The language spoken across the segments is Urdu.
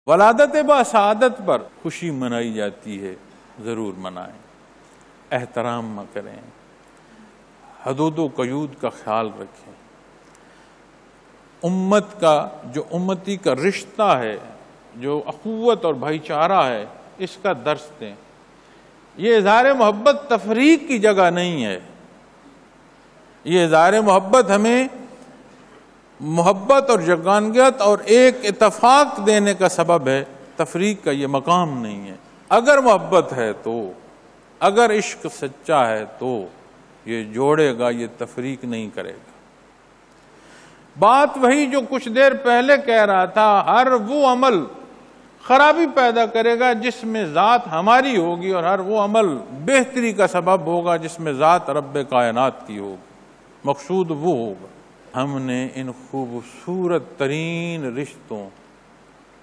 ولادت با سعادت پر خوشی منائی جاتی ہے، ضرور منائیں، احترام کریں، حدود و قیود کا خیال رکھیں، امت کا جو امتی کا رشتہ ہے، جو اخوت اور بھائی چارہ ہے، اس کا درس دیں۔ یہ اظہار محبت تفریق کی جگہ نہیں ہے، یہ اظہار محبت ہمیں محبت اور یگانگیت اور ایک اتفاق دینے کا سبب ہے، تفریق کا یہ مقام نہیں ہے۔ اگر محبت ہے تو، اگر عشق سچا ہے تو یہ جوڑے گا، یہ تفریق نہیں کرے گا۔ بات وہی جو کچھ دیر پہلے کہہ رہا تھا، ہر وہ عمل خرابی پیدا کرے گا جس میں ذات ہماری ہوگی، اور ہر وہ عمل بہتری کا سبب ہوگا جس میں ذات رب کائنات کی ہوگی، مقصود وہ ہوگا۔ ہم نے ان خوبصورت ترین رشتوں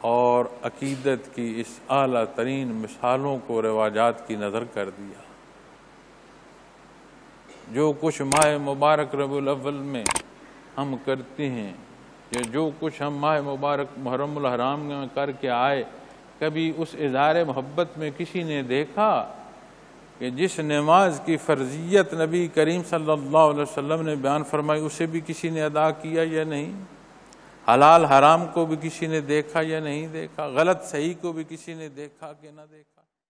اور عقیدت کی اس اعلیٰ ترین مثالوں کو رواجات کی نظر کر دیا۔ جو کچھ ماہ مبارک ربیع الاول میں ہم کرتے ہیں، یا جو کچھ ہم ماہ مبارک محرم الحرام میں کر کے آئے، کبھی اس اظہار محبت میں کسی نے دیکھا کہ جس نماز کی فرضیت نبی کریم صلی اللہ علیہ وسلم نے بیان فرمائی اسے بھی کسی نے ادا کیا یا نہیں؟ حلال حرام کو بھی کسی نے دیکھا یا نہیں دیکھا؟ غلط صحیح کو بھی کسی نے دیکھا کہ نہ دیکھا؟